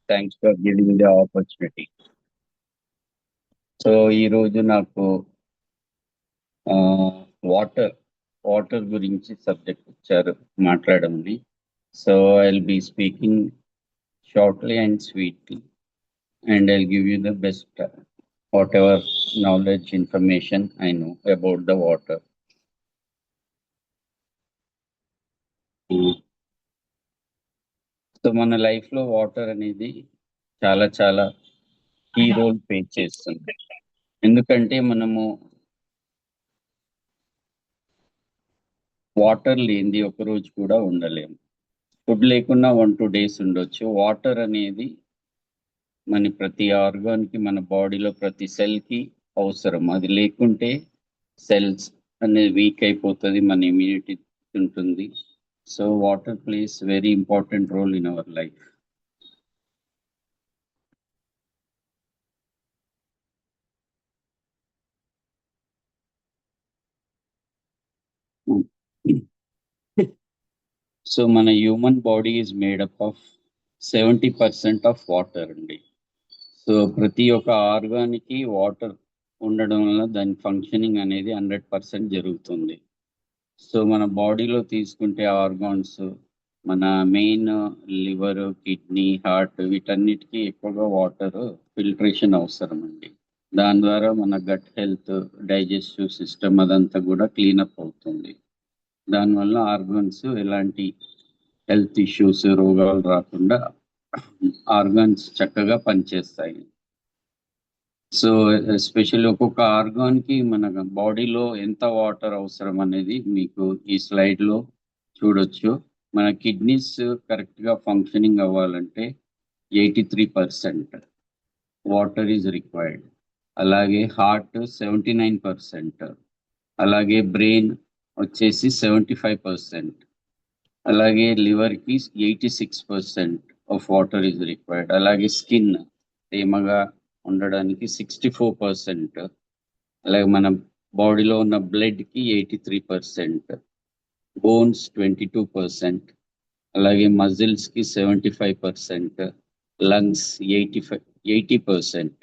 Thanks for giving the opportunity. So ఈరోజు నాకు water water గురించి సబ్జెక్ట్ ఇచ్చారు మాట్లాడండి. So I will be speaking shortly and sweetly and I give you the best what ever knowledge information I know about the water. So మన లైఫ్లో water అనేది చాలా చాలా కీ రోల్ ప్లే చేస్తుంది. ఎందుకంటే మనము వాటర్ లేనిది ఒక రోజు కూడా ఉండలేము. ఫుడ్ లేకున్నా 1-2 డేస్ ఉండొచ్చు. వాటర్ అనేది మన ప్రతి ఆర్గాన్కి, మన బాడీలో ప్రతి సెల్కి అవసరం. అది లేకుంటే సెల్స్ అనేది వీక్ అయిపోతుంది, మన ఇమ్యూనిటీ ఉంటుంది. So water plays very important role in our life. So మన human body is made up of 70% of water అండి. సో ప్రతి ఒక్క ఆర్గానికి వాటర్ ఉండడం వల్ల దాని ఫంక్షనింగ్ అనేది 100% జరుగుతుంది. సో మన బాడీలో తీసుకుంటే ఆర్గాన్స్, మన మెయిన్ లివర్, కిడ్నీ, హార్ట్ వీటన్నిటికీ ఎక్కువగా వాటర్ ఫిల్టరేషన్ అవసరం అండి. దాని ద్వారా మన గట్ హెల్త్, డైజెస్టివ్ సిస్టమ్ అదంతా కూడా క్లీనప్ అవుతుంది. దానివల్ల ఆర్గాన్స్ ఎలాంటి హెల్త్ ఇష్యూస్, రోగాలు రాకుండా ఆర్గాన్స్ చక్కగా పనిచేస్తాయి. సో ఎస్పెషల్లీ ఒక్కొక్క ఆర్గాన్కి మన బాడీలో ఎంత వాటర్ అవసరం అనేది మీకు ఈ స్లైడ్లో చూడొచ్చు. మన కిడ్నీస్ కరెక్ట్గా ఫంక్షనింగ్ అవ్వాలంటే 83% వాటర్ ఈజ్ రిక్వైర్డ్. అలాగే హార్ట్ 79%, అలాగే బ్రెయిన్ వచ్చేసి 75%, అలాగే లివర్కి 86% ఆఫ్ వాటర్ ఈజ్ రిక్వైర్డ్. అలాగే స్కిన్ తేమగా ఉండడానికి 64%, అలాగే మన బాడీలో ఉన్న బ్లడ్కి 83%, బోన్స్ 22%, అలాగే మజిల్స్కి 75%, లంగ్స్ 80%,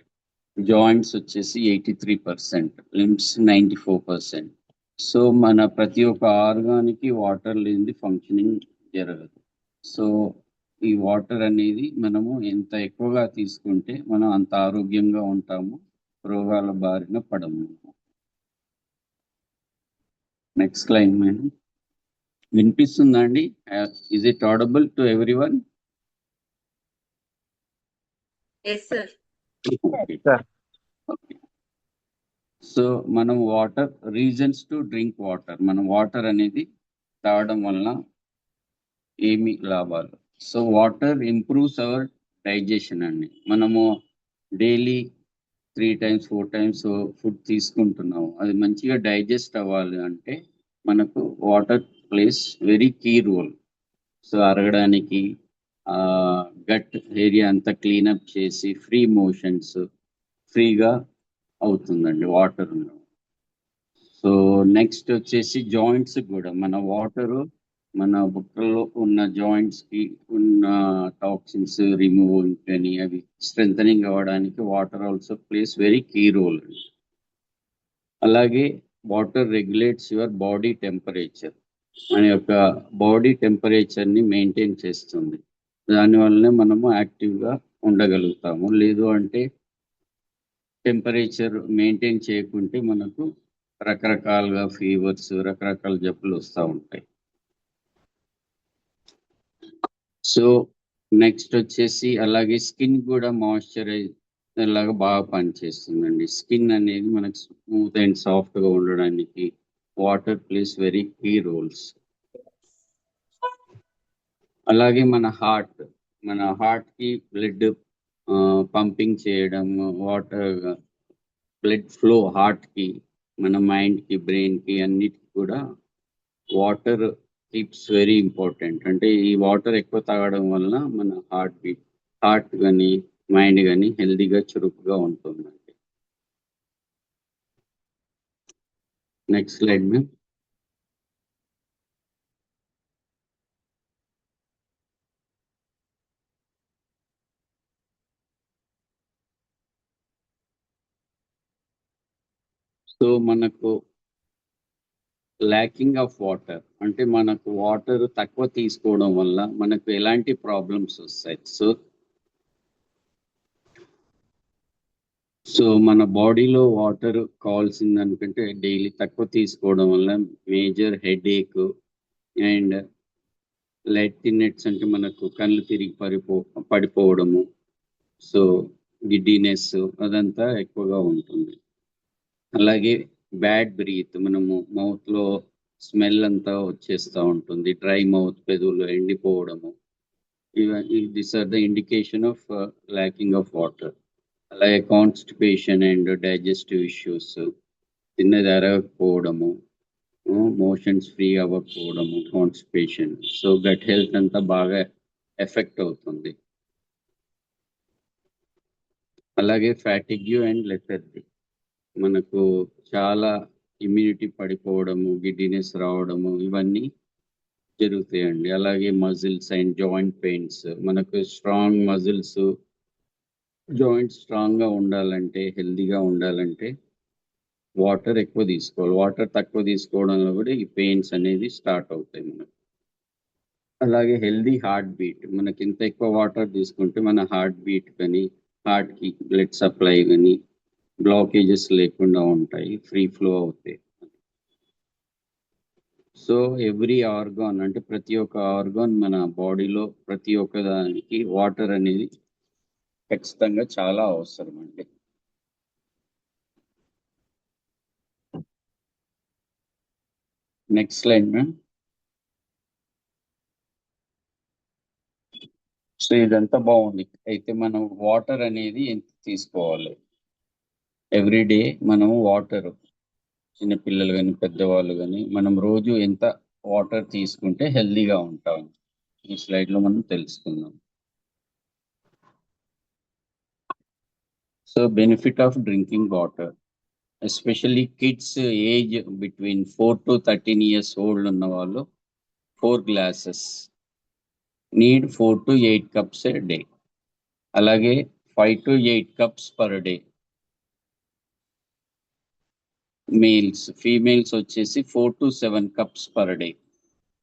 జాయింట్స్ వచ్చేసి 83%, లిమ్స్ 94%. సో మన ప్రతి ఒక్క ఆర్గానికి వాటర్ లేనిది ఫంక్షనింగ్ జరగదు. సో ఈ వాటర్ అనేది మనము ఎంత ఎక్కువగా తీసుకుంటే మనం అంత ఆరోగ్యంగా ఉంటాము, రోగాల బారిన పడము. Next line madam. వినిపిస్తుందా అండి? Is it audible to everyone? Yes, sir. So మనం water, reasons to drink water, మనం వాటర్ అనేది తాగడం వలన ఏమి లాభాలు? So water improves our digestion అండి. మనము డైలీ 3 times 4 times ఫుడ్ తీసుకుంటున్నాము, అది మంచిగా డైజెస్ట్ అవ్వాలి అంటే మనకు water plays very key role. So అరగడానికి, గట్ ఏరియా అంతా క్లీనప్ చేసి ఫ్రీ మోషన్స్ ఫ్రీగా అవుతుందండి వాటర్ ఉండడం. సో నెక్స్ట్ వచ్చేసి జాయింట్స్ కూడా మన వాటరు మన బుక్కల్లో ఉన్న జాయింట్స్కి ఉన్న టాక్సిన్స్ రిమూవ్ కానీ అవి స్ట్రెంథనింగ్ అవ్వడానికి water also plays very key role. అలాగే water regulates your body temperature, మన యొక్క బాడీ టెంపరేచర్ని మెయింటైన్ చేస్తుంది. దానివల్లనే మనము యాక్టివ్గా ఉండగలుగుతాము. లేదు అంటే టెంపరేచర్ మెయింటైన్ చేయకుంటే మనకు రకరకాలుగా ఫీవర్స్, రకరకాల జబ్బులు వస్తూ ఉంటాయి. సో నెక్స్ట్ వచ్చేసి అలాగే స్కిన్ కూడా మాయిశ్చరైజ్ లాగా బాగా పనిచేస్తుందండి. స్కిన్ అనేది మనకు స్మూత్ అండ్ సాఫ్ట్గా ఉండడానికి water plays very key roles. అలాగే మన హార్ట్కి బ్లడ్ పంపింగ్ చేయడం, వాటర్ బ్లడ్ ఫ్లో హార్ట్కి, మన మైండ్కి, బ్రెయిన్కి అన్నిటికి కూడా వాటర్ కీప్స్ వెరీ ఇంపార్టెంట్. అంటే ఈ వాటర్ ఎక్కువ తాగడం వలన మన హార్ట్ కానీ మైండ్ కానీ హెల్దీగా చురుకుగా ఉంటుందండి. Next slide ma'am. సో మనకు ల్యాకింగ్ ఆఫ్ వాటర్ అంటే మనకు వాటర్ తక్కువ తీసుకోవడం వల్ల మనకు ఎలాంటి ప్రాబ్లమ్స్ వస్తాయి. సో మన బాడీలో వాటర్ కావాల్సిన దానికంటే డైలీ తక్కువ తీసుకోవడం వల్ల మేజర్ హెడేక్ అండ్ లైట్నెస్ అంటే మనకు కళ్ళు తిరిగి పడిపోవడము, సో గిడ్డినెస్ అదంతా ఎక్కువగా ఉంటుంది. అలాగే బ్యాడ్ బ్రీత్, మనము మౌత్ లో స్మెల్ అంతా వచ్చేస్తూ ఉంటుంది, డ్రై మౌత్, పెదవులు ఎండిపోవడము, these are the indication of lacking of water. అలాగే కాన్స్టిపేషన్ అండ్ డైజెస్టివ్ ఇష్యూస్, తిన్నది అరగకపోవడము, మోషన్స్ ఫ్రీ అవ్వకపోవడము, కాన్స్టిపేషన్, సో గట్ హెల్త్ అంతా బాగా ఎఫెక్ట్ అవుతుంది. అలాగే ఫ్యాటిగ్యూ అండ్ లెథర్జీ, మనకు చాలా ఇమ్యూనిటీ పడిపోవడము, గిడ్డినెస్ రావడము, ఇవన్నీ జరుగుతాయండి. అలాగే మజిల్స్ అండ్ జాయింట్ పెయిన్స్, మనకు స్ట్రాంగ్ మజిల్స్, జాయింట్స్ స్ట్రాంగ్ గా ఉండాలంటే, హెల్దీగా ఉండాలంటే వాటర్ ఎక్కువ తీసుకోవాలి. వాటర్ తక్కువ తీసుకోవడంలో కూడా ఈ పెయిన్స్ అనేది స్టార్ట్ అవుతాయి మనకు. అలాగే హెల్దీ హార్ట్ బీట్, మనకి ఎంత ఎక్కువ వాటర్ తీసుకుంటే మన హార్ట్ బీట్ కానీ, హార్ట్ కి బ్లడ్ సప్లై కానీ బ్లాకేజెస్ లేకుండా ఉంటాయి, ఫ్రీ ఫ్లో అవుతాయి. సో ఎవ్రీ ఆర్గాన్ అంటే ప్రతి ఒక్క ఆర్గాన్ మన బాడీలో ప్రతి ఒక్క దానికి వాటర్ అనేది ఖచ్చితంగా చాలా అవసరం అండి. Next slide ma'am. సో ఇదంతా బాగుంది. అయితే మనం వాటర్ అనేది ఎంత తీసుకోవాలి ఎవ్రీ డే? మనం వాటర్, చిన్నపిల్లలు కానీ పెద్దవాళ్ళు కానీ మనం రోజు ఎంత వాటర్ తీసుకుంటే హెల్దీగా ఉంటాం, ఈ స్లైడ్ లో మనం తెలుసుకుందాం. So benefit of drinking water, especially kids age between 4 to 13 years old ఉన్న వాళ్ళు 4 glasses, need 4 to 8 cups a day. అలాగే 5 to 8 cups per day. Males, females వచ్చేసి 4 to 7 cups per day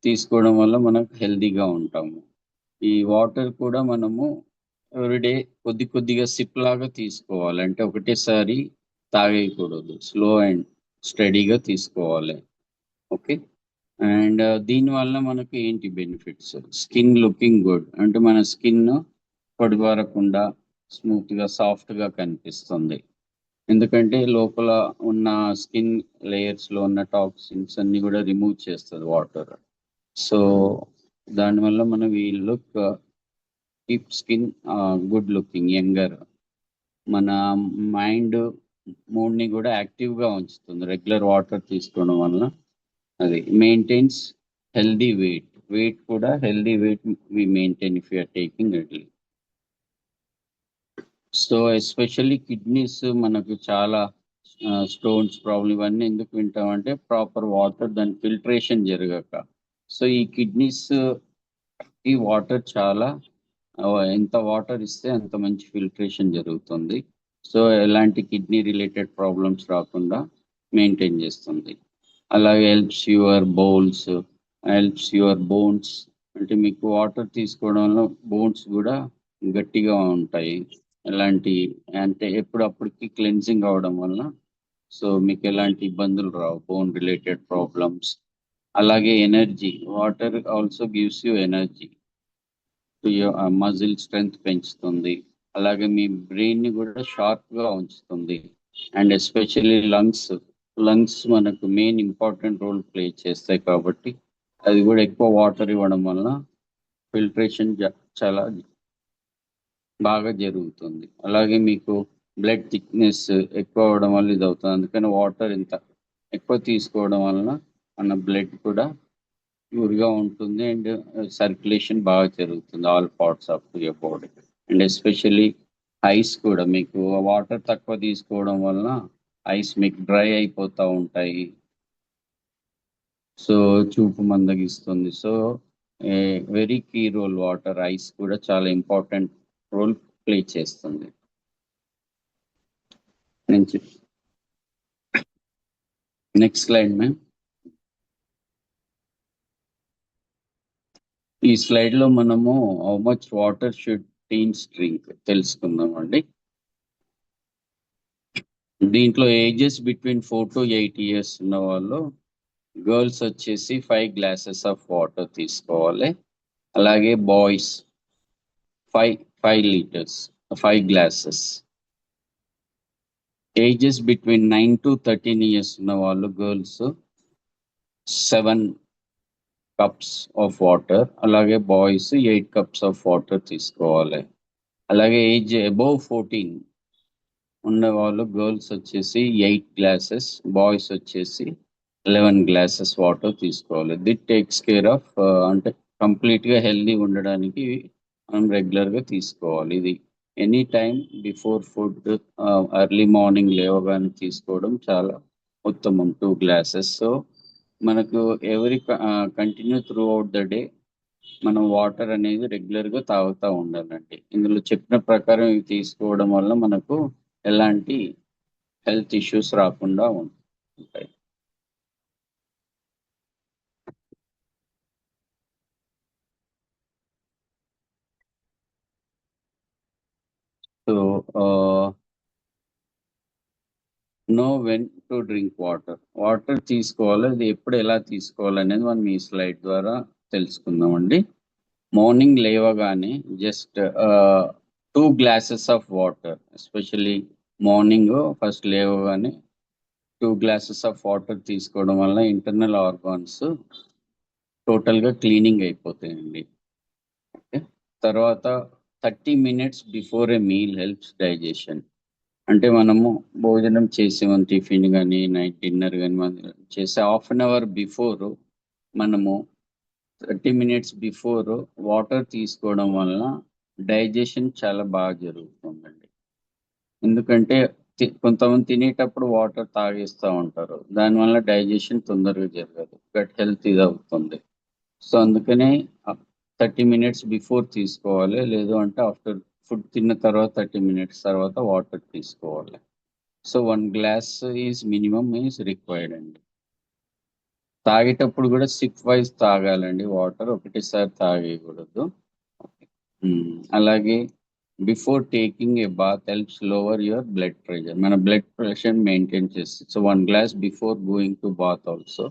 తీసుకోవడం వల్ల మనకు హెల్దీగా ఉంటాము. ఈ వాటర్ కూడా మనము ఎవ్రీడే కొద్ది కొద్దిగా సిప్ లాగా తీసుకోవాలి, అంటే ఒకటేసారి తాగేయకూడదు, స్లో అండ్ స్టడీగా తీసుకోవాలి. ఓకే. అండ్ దీనివల్ల మనకు ఏంటి బెనిఫిట్స్? స్కిన్ లుకింగ్ గుడ్, అంటే మన స్కిన్ పొడిబారకుండా స్మూత్గా సాఫ్ట్గా కనిపిస్తుంది, ఎందుకంటే లోపల ఉన్న స్కిన్ లేయర్స్లో ఉన్న టాక్సిన్స్ అన్ని కూడా రిమూవ్ చేస్తుంది వాటర్. సో దానివల్ల మనం ఈ look keep skin good looking, younger. మన మైండ్ మూడ్ని కూడా యాక్టివ్గా ఉంచుతుంది రెగ్యులర్ వాటర్ తీసుకోవడం వల్ల. అది మెయింటైన్స్ హెల్దీ వెయిట్ కూడా healthy weight we maintain if you're taking early. So especially kidneys, మనకు చాలా స్టోన్స్ ప్రాబ్లం, ఇవన్నీ ఎందుకు వింటామంటే ప్రాపర్ వాటర్ దాని ఫిల్టరేషన్ జరగక. సో ఈ కిడ్నీస్ ఈ వాటర్ చాలా, ఎంత వాటర్ ఇస్తే అంత మంచి ఫిల్టరేషన్ జరుగుతుంది. సో ఎలాంటి కిడ్నీ రిలేటెడ్ ప్రాబ్లమ్స్ రాకుండా మెయింటైన్ చేస్తుంది. అలాగే హెల్ప్స్ యువర్ బోన్స్, అంటే మీకు వాటర్ తీసుకోవడం వల్ల బోన్స్ కూడా గట్టిగా ఉంటాయి, ఎలాంటి అంటే ఎప్పుడప్పటికి క్లెన్సింగ్ అవడం వల్ల సో మీకు ఎలాంటి ఇబ్బందులు రావు, బోన్ రిలేటెడ్ ప్రాబ్లమ్స్. అలాగే energy, water also gives you energy to your muscle strength పెంచుతుంది. అలాగే మీ బ్రెయిన్ ని కూడా షార్ప్ గా ఉంచుతుంది. అండ్ ఎస్పెషల్లీ లంగ్స్ మనకు మెయిన్ ఇంపార్టెంట్ రోల్ ప్లే చేస్తాయి, కాబట్టి అది కూడా ఎక్కువ వాటర్ ఇవ్వడం వల్ల ఫిల్టరేషన్ చాలా బాగా జరుగుతుంది. అలాగే మీకు బ్లడ్ థిక్నెస్ ఎక్కువ అవడం వల్ల ఇది అవుతుంది, అందుకని వాటర్ ఇంత ఎక్కువ తీసుకోవడం వలన మన బ్లడ్ కూడా ప్యూర్గా ఉంటుంది అండ్ సర్క్యులేషన్ బాగా జరుగుతుంది all parts of your body. And especially ice కూడా, మీకు వాటర్ తక్కువ తీసుకోవడం వలన ఐస్ మీకు డ్రై అయిపోతూ ఉంటాయి, సో చూపు మందగిస్తుంది. So very key role water, eyes కూడా చాలా ఇంపార్టెంట్ రోల్ ప్లే చేస్తుంది. Next slide ma'am. ఈ స్లైడ్ లో మనము how much water should teens drink తెలుసుకుందాం అండి. దీంట్లో ఏజెస్ బిట్వీన్ 4 to 8 years ఉన్న వాళ్ళు గర్ల్స్ వచ్చేసి 5 glasses ఆఫ్ వాటర్ తీసుకోవాలి. అలాగే boys 5 liters 5 glasses. Ages between 9 to 13 years ఉన్న వాళ్ళు గర్ల్స్ 7 cups ఆఫ్ వాటర్, అలాగే బాయ్స్ 8 cups ఆఫ్ వాటర్ తీసుకోవాలి. అలాగే ఏజ్ అబౌవ్ 14 ఉన్న వాళ్ళు గర్ల్స్ వచ్చేసి 8 glasses, బాయ్స్ వచ్చేసి 11 glasses వాటర్ తీసుకోవాలి. దిట్ టేక్స్ కేర్ ఆఫ్ అంటే కంప్లీట్ గా హెల్దీ ఉండడానికి మనం రెగ్యులర్ గా తీసుకోవాలి. ఇది any time before food early morning లేవగానే తీసుకోవడం చాలా ఉత్తమం. 2 glasses. సో మనకు ఎవరి continue through out the day మనం వాటర్ అనేది రెగ్యులర్ గా తాగుతూ ఉండాలండి. ఇందులో చెప్పిన ప్రకారం ఇవి తీసుకోవడం వల్ల మనకు ఎలాంటి హెల్త్ ఇష్యూస్ రాకుండా ఉంటాయి. So know when to drink water. Water తీసుకోవాలి, అది ఎప్పుడు ఎలా తీసుకోవాలి అనేది మనం ఈ స్లైడ్ ద్వారా తెలుసుకుందామండి. మార్నింగ్ లేవగానే just 2 glasses of water, especially morning first లేవగానే 2 glasses ఆఫ్ వాటర్ తీసుకోవడం వల్ల ఇంటర్నల్ ఆర్గాన్స్ టోటల్గా క్లీనింగ్ అయిపోతాయండి. తర్వాత 30 minutes బిఫోర్ ఏ మీల్ హెల్ప్స్ డైజెషన్. అంటే మనము భోజనం చేసే టిఫిన్ కానీ నైట్ డిన్నర్ కానీ మనం చేసే హాఫ్ అన్ అవర్ బిఫోర్ మనము 30 minutes బిఫోర్ వాటర్ తీసుకోవడం వలన డైజెషన్ చాలా బాగా జరుగుతుందండి. ఎందుకంటే కొంతమంది తినేటప్పుడు వాటర్ తాగేస్తూ ఉంటారు, దానివల్ల డైజెషన్ తొందరగా జరగదు, గట్ హెల్త్ ఇది అవుతుంది. సో అందుకనే 30 minutes బిఫోర్ తీసుకోవాలి, లేదు అంటే ఆఫ్టర్ ఫుడ్ తిన్న తర్వాత 30 minutes తర్వాత వాటర్ తీసుకోవాలి. So 1 glass is minimum is required అండి. తాగేటప్పుడు కూడా సిప్ వైజ్ తాగాలండి, వాటర్ ఒకటేసారి తాగేయకూడదు. అలాగే before taking a bath helps lower your blood pressure. మన బ్లడ్ ప్రెషర్ మెయింటైన్ చేస్తుంది. So 1 glass before going to bath also.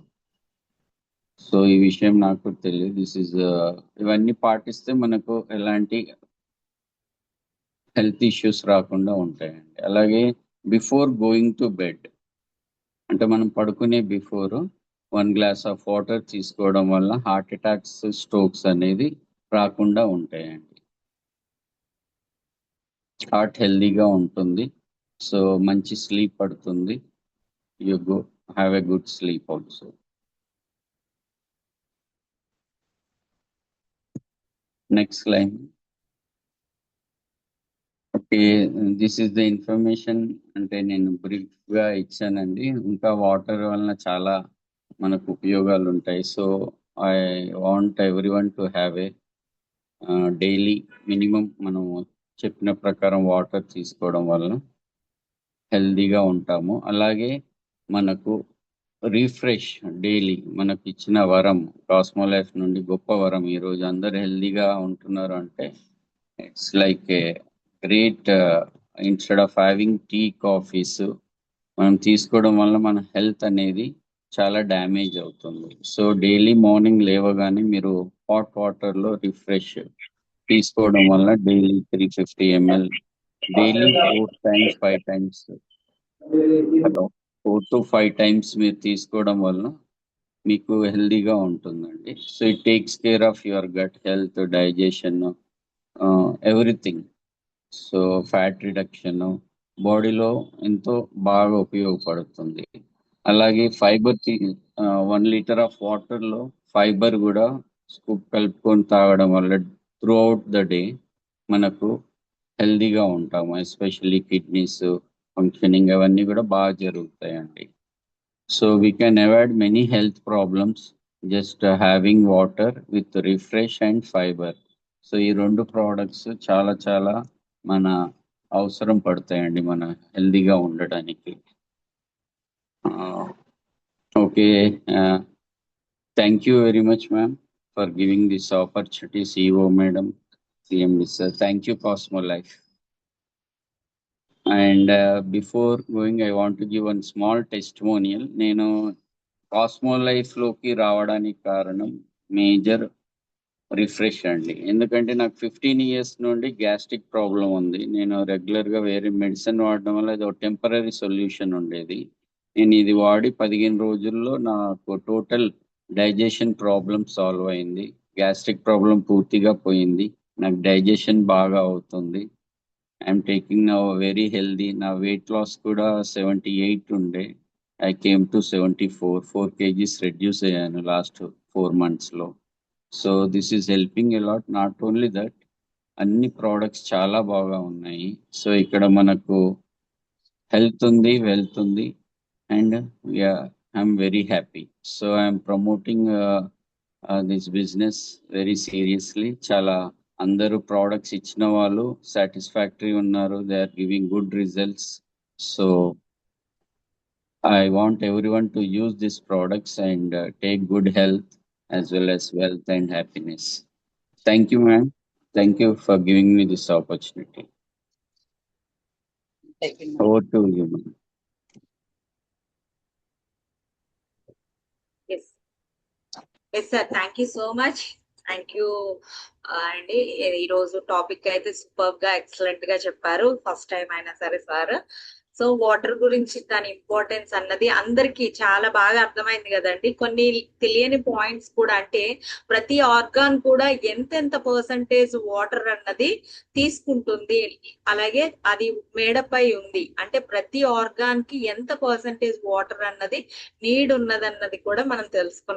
So ఈ విషయం నాకు తెలియదు. దిస్ ఇస్ ఇవన్నీ పాటిస్తే మనకు ఎలాంటి హెల్త్ ఇష్యూస్ రాకుండా ఉంటాయండి. అలాగే బిఫోర్ గోయింగ్ టు బెడ్, అంటే మనం పడుకునే బిఫోర్ 1 glass ఆఫ్ వాటర్ తీసుకోవడం వల్ల హార్ట్ అటాక్స్, స్ట్రోక్స్ అనేది రాకుండా ఉంటాయండి. హార్ట్ హెల్దీగా ఉంటుంది, సో మంచి స్లీప్ పడుతుంది. You go have a good sleep also. Next line. Okay, this is the information, అంటే నేను బ్రీఫ్గా ఇచ్చానండి. ఇంకా వాటర్ వలన చాలా మనకు ఉపయోగాలు ఉంటాయి. So I want every one to have a daily minimum మనం చెప్పిన ప్రకారం వాటర్ తీసుకోవడం వలన హెల్దీగా ఉంటాము. అలాగే మనకు రిఫ్రెష్ డైలీ మనకు ఇచ్చిన వరం, కాస్మో లైఫ్ నుండి గొప్ప వరం. ఈరోజు అందరు హెల్దీగా ఉంటున్నారు అంటే it's like a great. Instead of having tea, coffees మనం తీసుకోవడం వల్ల మన హెల్త్ అనేది చాలా డ్యామేజ్ అవుతుంది. సో డైలీ మార్నింగ్ లేవగానే మీరు హాట్ వాటర్లో రిఫ్రెష్ తీసుకోవడం వల్ల daily 350 ml daily 4 times 5 times, hello, 4 to 5 times మీరు తీసుకోవడం వల్ల మీకు హెల్దీగా ఉంటుందండి. So it takes care of your gut health, digestion, everything. So fat reduction బాడీలో ఎంతో బాగా ఉపయోగపడుతుంది. అలాగే ఫైబర్ 1 liter ఆఫ్ వాటర్లో ఫైబర్ కూడా స్కూప్ కలుపుకొని తాగడం వల్ల త్రూ అవుట్ ద డే మనకు హెల్దీగా ఉంటాము. ఎస్పెషల్లీ కిడ్నీస్ ఫంక్షనింగ్ అవన్నీ కూడా బాగా జరుగుతాయండి. So we can avoid many health problems just having water with refresh and fibre. So ఈ 2 ప్రోడక్ట్స్ చాలా చాలా మన అవసరం పడతాయండి మన హెల్దీగా ఉండడానికి. Okay. Thank you very much, ma'am, for giving this opportunity, CEO madam, CMD sir. Thank you, Cosmo Life. And before going, I want to give one small testimonial. నేను కాస్మో లైఫ్ లోకి రావడానికి కారణం మేజర్ రిఫ్రెష్ అండి. ఎందుకంటే నాకు 15 years నుండి gastric problem ఉంది. నేను రెగ్యులర్ గా వేరే మెడిసిన్ వాడడం వల్ల ఇది ఒక టెంపరీ సొల్యూషన్ ఉండేది. నేను ఇది వాడి 15 రోజుల్లో నాకు టోటల్ డైజెషన్ ప్రాబ్లం సాల్వ్ అయింది. గ్యాస్ట్రిక్ ప్రాబ్లం పూర్తిగా పోయింది. నాకు డైజెషన్ బాగా అవుతుంది. I'm taking now very healthy. నా వెయిట్ లాస్ కూడా 78 ఉండే. I came to 74. 4 kgs reduce అయ్యాను లాస్ట్ 4 months లో. So this is helping a lot. Not only that, అన్ని ప్రోడక్ట్స్ చాలా బాగా ఉన్నాయి. సో ఇక్కడ మనకు హెల్త్ ఉంది, వెల్త్ ఉంది, and I'm very happy. So I'm promoting this business very seriously. చాలా అందరూ ప్రోడక్ట్స్ ఇచ్చిన వాళ్ళు సాటిస్ఫాక్టరీ ఉన్నారు. They are giving good results. So I want everyone to use these products and take good health as well as wealth and happiness. Thank you, ma'am. Thank you for giving me this opportunity. Over to you, ma'am. Yes. Yes, sir. Thank you so much. Thank you అండి. ఈరోజు topic అయితే super గా excellent గా చెప్పారు, first time అయినా సరే sir. So water గురించి దాని ఇంపార్టెన్స్ అన్నది అందరికి చాలా బాగా అర్థమైంది కదండి. కొన్ని తెలియని పాయింట్స్ కూడా, అంటే ప్రతి ఆర్గాన్ కూడా ఎంతెంత పర్సంటేజ్ వాటర్ అన్నది తీసుకుంటుంది, అలాగే అది మేడపై ఉంది అంటే ప్రతి ఆర్గాన్ కి ఎంత పర్సంటేజ్ వాటర్ అన్నది నీడ్ ఉన్నదన్నది కూడా మనం తెలుసుకున్నాం.